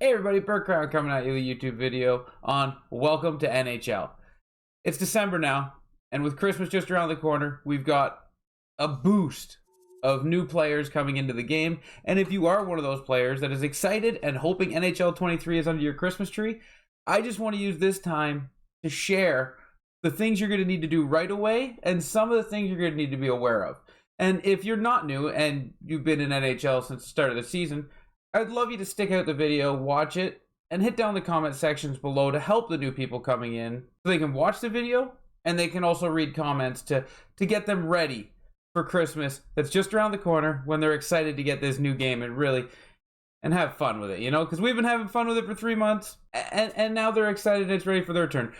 Hey everybody, Burt Crown coming at you with a YouTube video on Welcome to NHL. It's December now, and with Christmas just around the corner, we've got a boost of new players coming into the game. And if you are one of those players that is excited and hoping NHL 23 is under your Christmas tree, I just want to use this time to share the things you're going to need to do right away and some of the things you're going to need to be aware of. And if you're not new and you've been in NHL since the start of the season, I'd love you to stick out the video, watch it, and hit down the comment sections below to help the new people coming in so they can watch the video and they can also read comments to get them ready for Christmas that's just around the corner when they're excited to get this new game and have fun with it, you know? Because we've been having fun with it for 3 months and now they're excited and it's ready for their turn.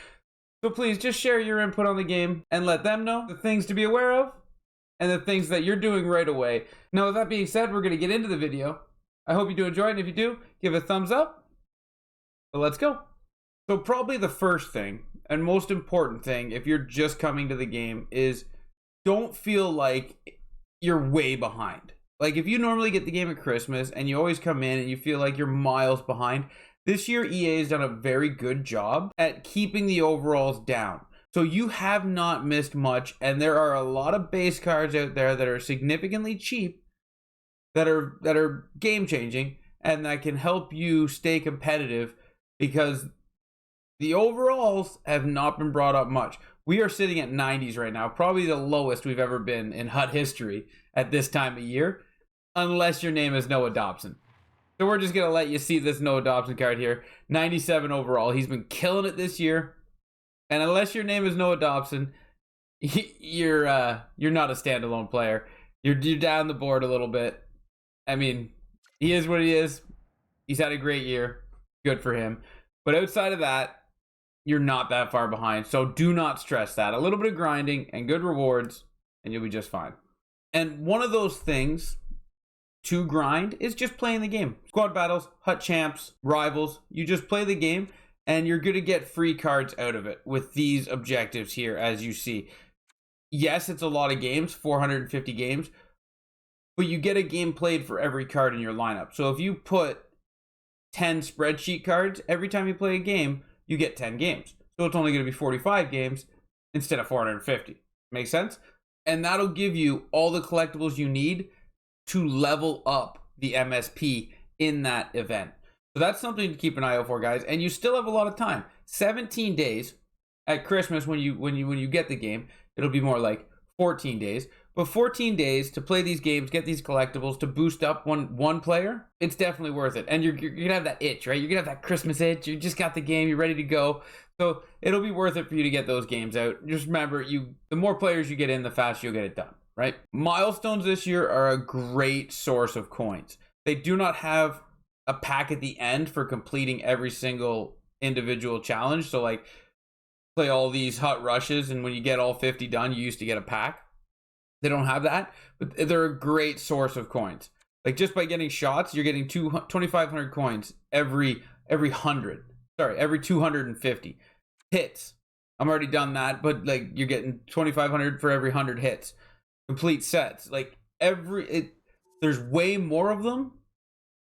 So please just share your input on the game and let them know the things to be aware of and the things that you're doing right away. Now, with that being said, we're going to get into the video. I hope you do enjoy it, and if you do, give it a thumbs up. So let's go. So probably the first thing, and most important thing, if you're just coming to the game, is don't feel like you're way behind. Like if you normally get the game at Christmas, and you always come in and you feel like you're miles behind, this year EA has done a very good job at keeping the overalls down. So you have not missed much, and there are a lot of base cards out there that are significantly cheap that are game changing and that can help you stay competitive because the overalls have not been brought up much. We are sitting at 90s right now, probably the lowest we've ever been in HUT history at this time of year, unless your name is Noah Dobson. So we're just going to let you see this Noah Dobson card here. 97 overall. He's been killing it this year. And unless your name is Noah Dobson, you're not a standalone player. You're down the board a little bit. I mean, he is what he is. He's had a great year. Good for him. But outside of that, you're not that far behind. So do not stress that. A little bit of grinding and good rewards, and you'll be just fine. And one of those things to grind is just playing the game. Squad battles, HUT champs, rivals. You just play the game, and you're going to get free cards out of it with these objectives here, as you see. Yes, it's a lot of games, 450 games. But you get a game played for every card in your lineup. So if you put 10 spreadsheet cards, every time you play a game, you get 10 games. So it's only going to be 45 games instead of 450. Make sense? And that'll give you all the collectibles you need to level up the MSP in that event. So that's something to keep an eye out for, guys. And you still have a lot of time. 17 days at Christmas when you get the game. It'll be more like 14 days. But 14 days to play these games, get these collectibles, to boost up one player, it's definitely worth it. And you're going to have that itch, right? You're going to have that Christmas itch. You just got the game. You're ready to go. So it'll be worth it for you to get those games out. Just remember, the more players you get in, the faster you'll get it done, right? Milestones this year are a great source of coins. They do not have a pack at the end for completing every single individual challenge. So like play all these HUT rushes, and when you get all 50 done, you used to get a pack. They don't have that, but they're a great source of coins. Like just by getting shots, you're getting 2,500 coins every 250 hits. I'm already done that, but like you're getting 2,500 for every 100 hits. Complete sets, like there's way more of them,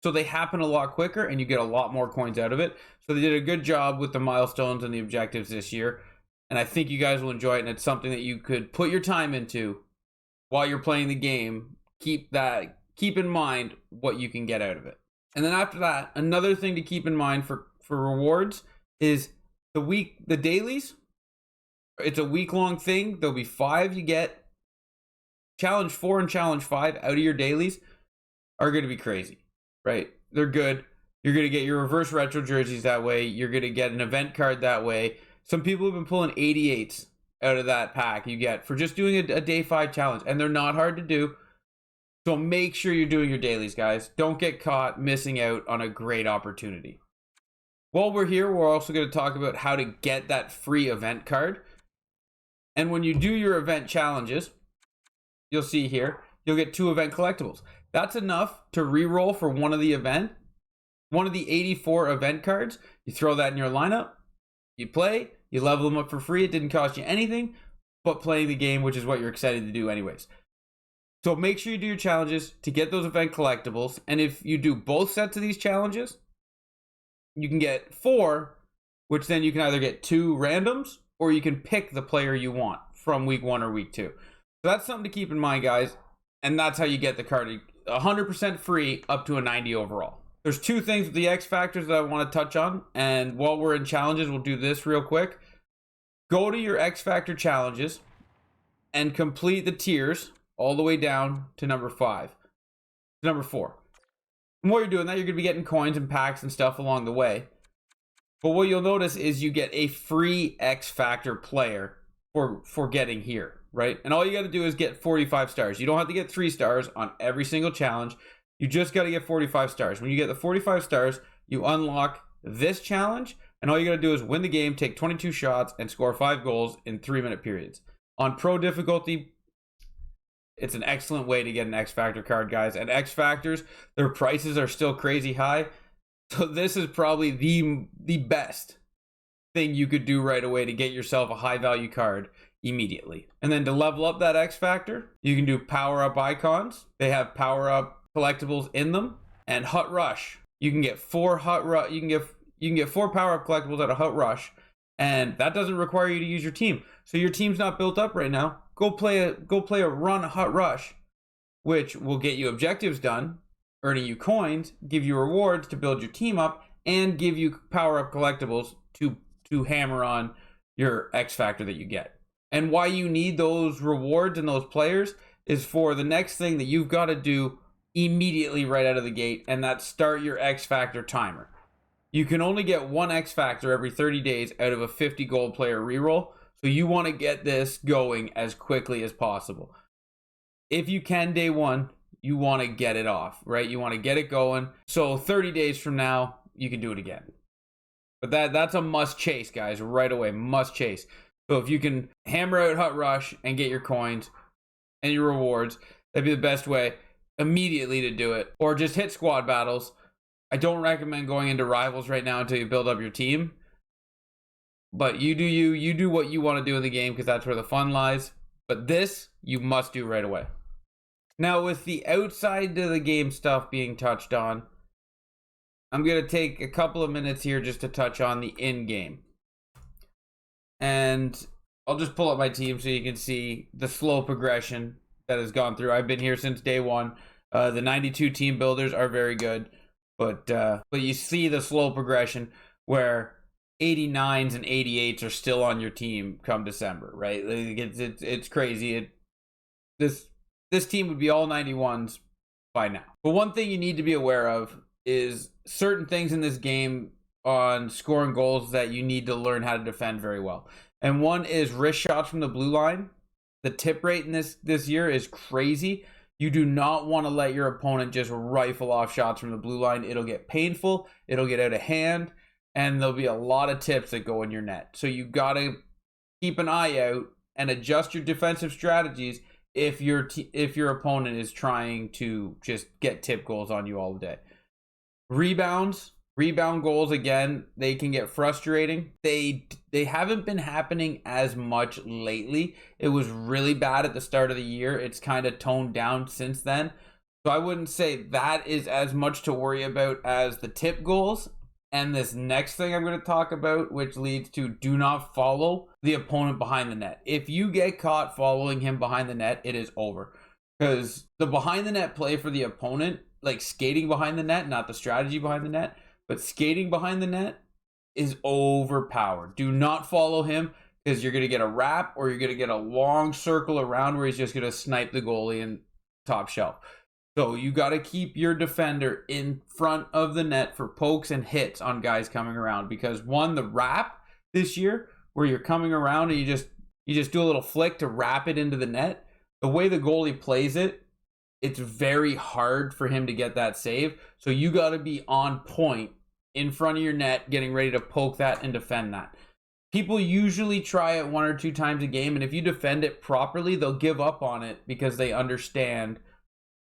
so they happen a lot quicker, and you get a lot more coins out of it. So they did a good job with the milestones and the objectives this year, and I think you guys will enjoy it. And it's something that you could put your time into. While you're playing the game, keep in mind what you can get out of it. And then after that, another thing to keep in mind for rewards is the dailies. It's a week-long thing. There'll be 5 you get. Challenge 4 and Challenge 5 out of your dailies are going to be crazy, right? They're good. You're going to get your reverse retro jerseys that way. You're going to get an event card that way. Some people have been pulling 88s out of that pack you get for just doing a day 5 challenge, and they're not hard to do. So make sure you're doing your dailies, guys. Don't get caught missing out on a great opportunity. While we're here, we're also going to talk about how to get that free event card. And when you do your event challenges, you'll see here, you'll get 2 event collectibles. That's enough to re-roll for one of the 84 event cards. You throw that in your lineup, you play, you level them up for free. It didn't cost you anything but playing the game, which is what you're excited to do anyways. So make sure you do your challenges to get those event collectibles. And if you do both sets of these challenges, You can get 4, which then you can either get 2 randoms or you can pick the player you want from week 1 or week 2. So that's something to keep in mind, guys. And that's how you get the card 100% free up to a 90 overall. There's 2 things with the X Factors that I want to touch on. And while we're in challenges, we'll do this real quick. Go to your X Factor challenges and complete the tiers all the way down to number 4. And while you're doing that, you're going to be getting coins and packs and stuff along the way. But what you'll notice is you get a free X Factor player for getting here, right? And all you got to do is get 45 stars. You don't have to get 3 stars on every single challenge. You just got to get 45 stars. When you get the 45 stars, you unlock this challenge, and all you got to do is win the game, take 22 shots, and score 5 goals in 3-minute periods. On pro difficulty, it's an excellent way to get an X Factor card, guys. And X Factors, their prices are still crazy high. So this is probably the best thing you could do right away to get yourself a high value card immediately. And then to level up that X Factor, you can do power up icons. They have power up collectibles in them, and Hut Rush. You can get 4 you can get 4 power up collectibles at a Hut Rush, and that doesn't require you to use your team. So your team's not built up right now. Go play a run Hut Rush, which will get you objectives done, earning you coins, give you rewards to build your team up, and give you power up collectibles to hammer on your X Factor that you get. And why you need those rewards and those players is for the next thing that you've got to do immediately right out of the gate, and that's start your X Factor timer. You can only get 1 X Factor every 30 days out of a 50 gold player reroll, so you want to get this going as quickly as possible. If you can day 1, you want to get it off, right? You want to get it going, so 30 days from now, you can do it again. But that's a must chase, guys, right away, must chase. So if you can hammer out Hut Rush and get your coins and your rewards, that'd be the best way immediately to do it. Or just hit squad battles. I don't recommend going into rivals right now until you build up your team. But you do what you want to do in the game, because that's where the fun lies. But this, you must do right away. Now, with the outside of the game stuff being touched on, I'm going to take a couple of minutes here just to touch on the in-game. And I'll just pull up my team so you can see the slow progression that has gone through. I've been here since day 1. The 92 team builders are very good, but you see the slow progression where 89s and 88s are still on your team come December, right? It's crazy. This team would be all 91s by now. But one thing you need to be aware of is certain things in this game on scoring goals that you need to learn how to defend very well. And one is wrist shots from the blue line. The tip rate in this year is crazy. You do not want to let your opponent just rifle off shots from the blue line. It'll get painful, it'll get out of hand, and there'll be a lot of tips that go in your net. So you got to keep an eye out and adjust your defensive strategies if your opponent is trying to just get tip goals on you all day. Rebound goals, again, they can get frustrating. They haven't been happening as much lately. It was really bad at the start of the year. It's kind of toned down since then. So I wouldn't say that is as much to worry about as the tip goals. And this next thing I'm going to talk about, which leads to do not follow the opponent behind the net. If you get caught following him behind the net, it is over. Because the behind the net play for the opponent, like skating behind the net, not the strategy behind the net, but skating behind the net is overpowered. Do not follow him, because you're going to get a wrap, or you're going to get a long circle around where he's just going to snipe the goalie in top shelf. So you got to keep your defender in front of the net for pokes and hits on guys coming around, because one, the wrap this year where you're coming around and you just do a little flick to wrap it into the net, the way the goalie plays it, it's very hard for him to get that save. So you got to be on point in front of your net, getting ready to poke that and defend that. People usually try it 1 or 2 times a game, and if you defend it properly, they'll give up on it because they understand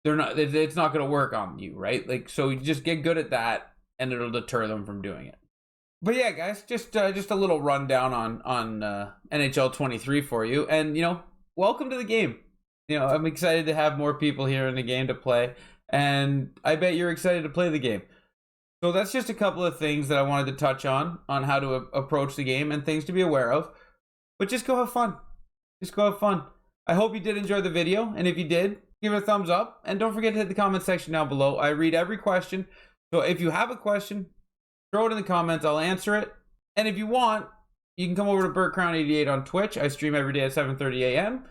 it's not going to work on you, right? Like, so you just get good at that, and it'll deter them from doing it. But yeah, guys, just a little rundown on NHL 23 for you, and welcome to the game. I'm excited to have more people here in the game to play, and I bet you're excited to play the game. So that's just a couple of things that I wanted to touch on how to approach the game and things to be aware of. But just go have fun. Just go have fun. I hope you did enjoy the video, and if you did, give it a thumbs up, and don't forget to hit the comment section down below. I read every question, so if you have a question, throw it in the comments. I'll answer it. And if you want, you can come over to BurtCrown88 on Twitch. I stream every day at 7:30 a.m.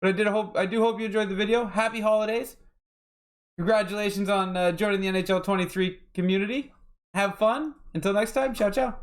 But I do hope you enjoyed the video. Happy holidays. Congratulations on joining the NHL 23 community. Have fun. Until next time, ciao, ciao.